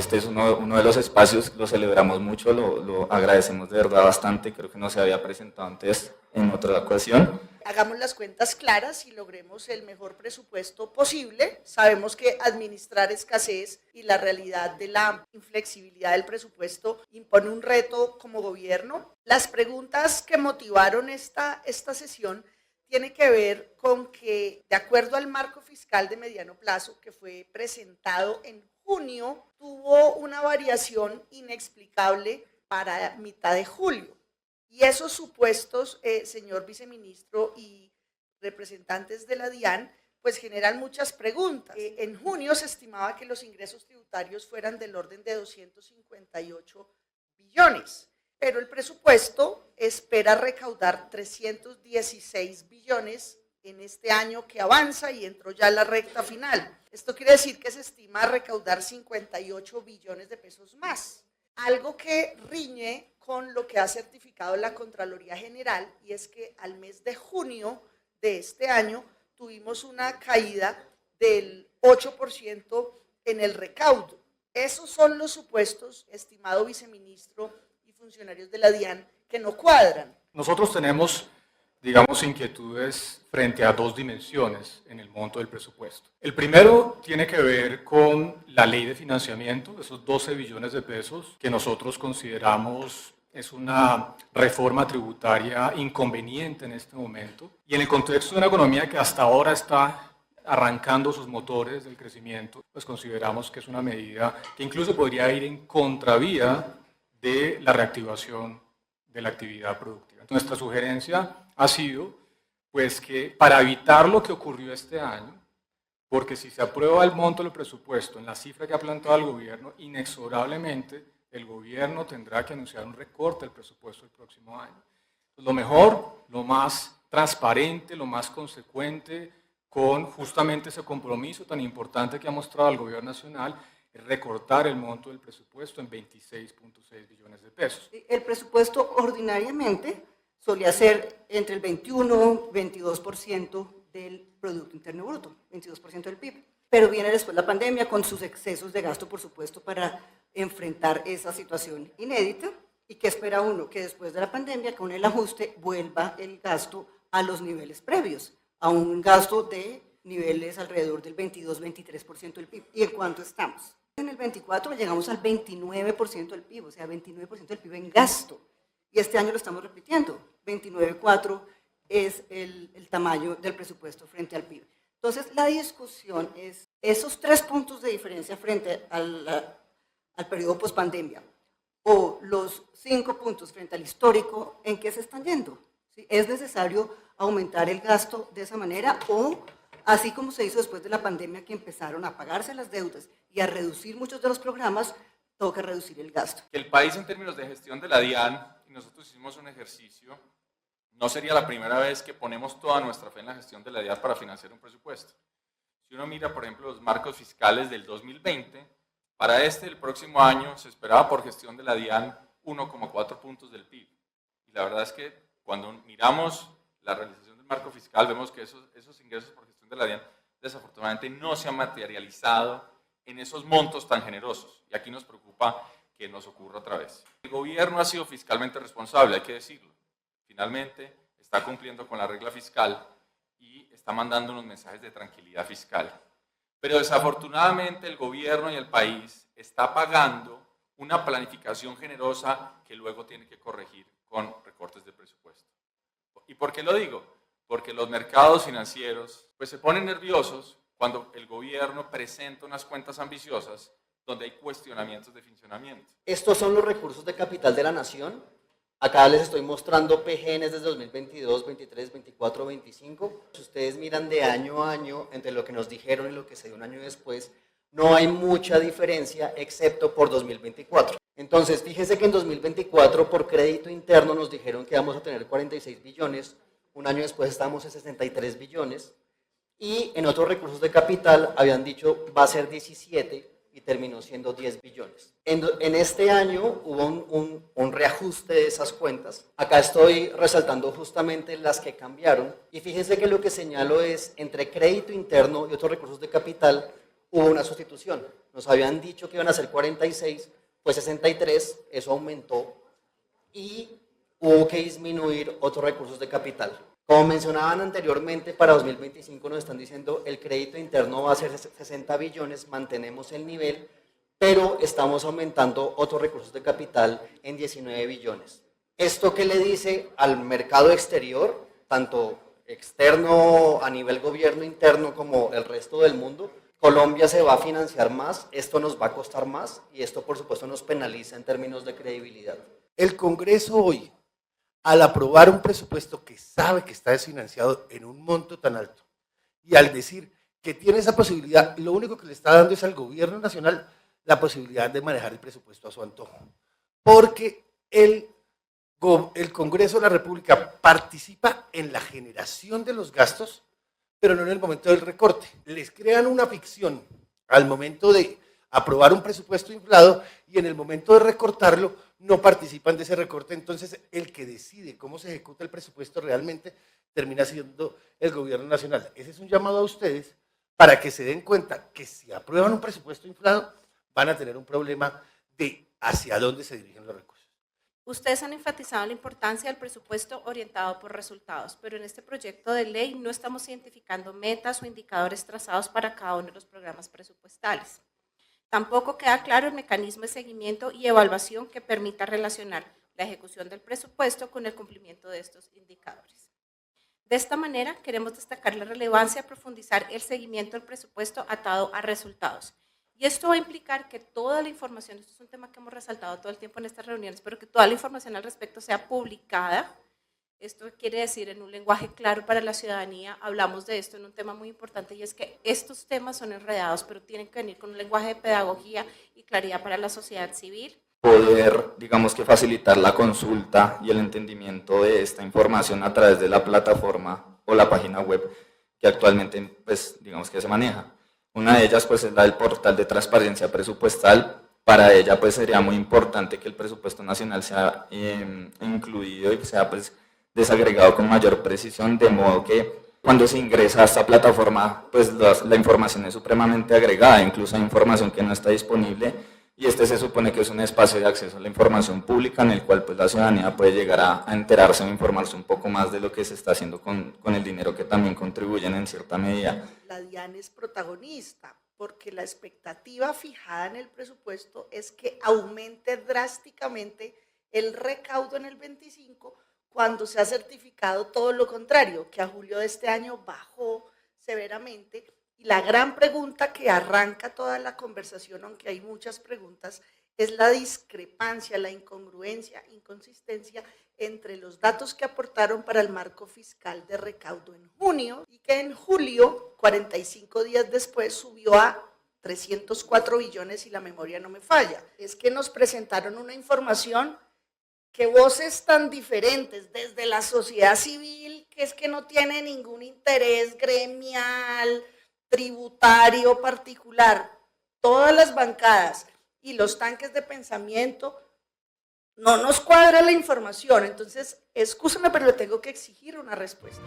este es uno de los espacios, lo celebramos mucho, lo agradecemos de verdad bastante, creo que no se había presentado antes en otra ocasión. Hagamos las cuentas claras y logremos el mejor presupuesto posible. Sabemos que administrar escasez y la realidad de la inflexibilidad del presupuesto impone un reto como gobierno. Las preguntas que motivaron esta sesión tienen que ver con que, de acuerdo al marco fiscal de mediano plazo que fue presentado en junio, tuvo una variación inexplicable para mitad de julio. Y esos supuestos, señor viceministro y representantes de la DIAN, pues generan muchas preguntas. En junio se estimaba que los ingresos tributarios fueran del orden de 258 billones, pero el presupuesto espera recaudar 316 billones en este año que avanza y entró ya en la recta final. Esto quiere decir que se estima recaudar 58 billones de pesos más, algo que riñe con lo que ha certificado la Contraloría General, y es que al mes de junio de este año tuvimos una caída del 8% en el recaudo. Esos son los supuestos, estimado viceministro y funcionarios de la DIAN, que no cuadran. Nosotros tenemos, digamos, inquietudes frente a dos dimensiones en el monto del presupuesto. El primero tiene que ver con la ley de financiamiento, esos 12 billones de pesos que nosotros consideramos es una reforma tributaria inconveniente en este momento, y en el contexto de una economía que hasta ahora está arrancando sus motores del crecimiento, pues consideramos que es una medida que incluso podría ir en contravía de la reactivación de la actividad productiva. Nuestra sugerencia ha sido pues que para evitar lo que ocurrió este año, porque si se aprueba el monto del presupuesto en la cifra que ha planteado el gobierno, inexorablemente el gobierno tendrá que anunciar un recorte del presupuesto el próximo año. Entonces, lo mejor, lo más transparente, lo más consecuente con justamente ese compromiso tan importante que ha mostrado el gobierno nacional es recortar el monto del presupuesto en 26.6 billones de pesos. El presupuesto ordinariamente solía ser entre el 21 y 22% del Producto Interno Bruto, 22% del PIB. Pero viene después la pandemia con sus excesos de gasto, por supuesto, para enfrentar esa situación inédita. ¿Y qué espera uno? Que después de la pandemia, con el ajuste, vuelva el gasto a los niveles previos, a un gasto de niveles alrededor del 22-23% del PIB. ¿Y en cuánto estamos? En el 24 llegamos al 29% del PIB, o sea, 29% del PIB en gasto. Y este año lo estamos repitiendo, 29,4% es el tamaño del presupuesto frente al PIB. Entonces, la discusión es esos 3 puntos de diferencia frente al periodo pospandemia o los 5 puntos frente al histórico, ¿en qué se están yendo? ¿Sí? ¿Es necesario aumentar el gasto de esa manera o, así como se hizo después de la pandemia, que empezaron a pagarse las deudas y a reducir muchos de los programas, toca reducir el gasto? El país, en términos de gestión de la DIAN, y nosotros hicimos un ejercicio, no sería la primera vez que ponemos toda nuestra fe en la gestión de la DIAN para financiar un presupuesto. Si uno mira, por ejemplo, los marcos fiscales del 2020, para el próximo año se esperaba por gestión de la DIAN 1,4 puntos del PIB. Y la verdad es que cuando miramos la realización del marco fiscal, vemos que esos ingresos por gestión de la DIAN desafortunadamente no se han materializado en esos montos tan generosos. Y aquí nos preocupa que nos ocurra otra vez. El gobierno ha sido fiscalmente responsable, hay que decirlo. Finalmente está cumpliendo con la regla fiscal y está mandando unos mensajes de tranquilidad fiscal. Pero desafortunadamente el gobierno y el país está pagando una planificación generosa que luego tiene que corregir con recortes de presupuesto. ¿Y por qué lo digo? Porque los mercados financieros pues, se ponen nerviosos cuando el gobierno presenta unas cuentas ambiciosas donde hay cuestionamientos de funcionamiento. Estos son los recursos de capital de la nación. Acá les estoy mostrando PGNs desde 2022, 23, 24, 25. Si ustedes miran de año a año entre lo que nos dijeron y lo que se dio un año después, no hay mucha diferencia excepto por 2024. Entonces, fíjese que en 2024 por crédito interno nos dijeron que vamos a tener 46 billones, un año después estábamos en 63 billones y en otros recursos de capital habían dicho va a ser 17 y terminó siendo 10 billones. En este año hubo un reajuste de esas cuentas. Acá estoy resaltando justamente las que cambiaron y fíjense que lo que señalo es entre crédito interno y otros recursos de capital hubo una sustitución. Nos habían dicho que iban a ser 46, fue 63, eso aumentó y hubo que disminuir otros recursos de capital. Como mencionaban anteriormente, para 2025 nos están diciendo el crédito interno va a ser 60 billones, mantenemos el nivel, pero estamos aumentando otros recursos de capital en 19 billones. ¿Esto qué le dice al mercado exterior, tanto externo a nivel gobierno interno como el resto del mundo? Colombia se va a financiar más, esto nos va a costar más y esto por supuesto nos penaliza en términos de credibilidad. El Congreso hoy, al aprobar un presupuesto que sabe que está desfinanciado en un monto tan alto y al decir que tiene esa posibilidad, lo único que le está dando es al gobierno nacional la posibilidad de manejar el presupuesto a su antojo. Porque el Congreso de la República participa en la generación de los gastos, pero no en el momento del recorte. Les crean una ficción al momento de aprobar un presupuesto inflado y en el momento de recortarlo no participan de ese recorte. Entonces, el que decide cómo se ejecuta el presupuesto realmente termina siendo el gobierno nacional. Ese es un llamado a ustedes para que se den cuenta que si aprueban un presupuesto inflado, van a tener un problema de hacia dónde se dirigen los recursos. Ustedes han enfatizado la importancia del presupuesto orientado por resultados, pero en este proyecto de ley no estamos identificando metas o indicadores trazados para cada uno de los programas presupuestales. Tampoco queda claro el mecanismo de seguimiento y evaluación que permita relacionar la ejecución del presupuesto con el cumplimiento de estos indicadores. De esta manera, queremos destacar la relevancia de profundizar el seguimiento del presupuesto atado a resultados. Y esto va a implicar que toda la información, esto es un tema que hemos resaltado todo el tiempo en estas reuniones, pero que toda la información al respecto sea publicada. Esto quiere decir en un lenguaje claro para la ciudadanía, hablamos de esto en un tema muy importante y es que estos temas son enredados, pero tienen que venir con un lenguaje de pedagogía y claridad para la sociedad civil. Poder, digamos que facilitar la consulta y el entendimiento de esta información a través de la plataforma o la página web que actualmente, pues, digamos que se maneja. Una de ellas, pues, es la del portal de transparencia presupuestal. Para ella, pues, sería muy importante que el presupuesto nacional sea incluido y que sea, pues, desagregado con mayor precisión, de modo que cuando se ingresa a esta plataforma, pues, la información es supremamente agregada, incluso hay información que no está disponible, y este se supone que es un espacio de acceso a la información pública en el cual, pues, la ciudadanía puede llegar a enterarse o informarse un poco más de lo que se está haciendo con el dinero que también contribuyen en cierta medida. La DIAN es protagonista porque la expectativa fijada en el presupuesto es que aumente drásticamente el recaudo en el 25, cuando se ha certificado todo lo contrario, que a julio de este año bajó severamente. Y la gran pregunta que arranca toda la conversación, aunque hay muchas preguntas, es la discrepancia, la incongruencia, inconsistencia entre los datos que aportaron para el marco fiscal de recaudo en junio y que en julio, 45 días después, subió a 304 billones y la memoria no me falla. Es que nos presentaron una información que voces tan diferentes desde la sociedad civil, que es que no tiene ningún interés gremial, tributario particular, todas las bancadas y los tanques de pensamiento, no nos cuadra la información. Entonces, excúsame, pero le tengo que exigir una respuesta.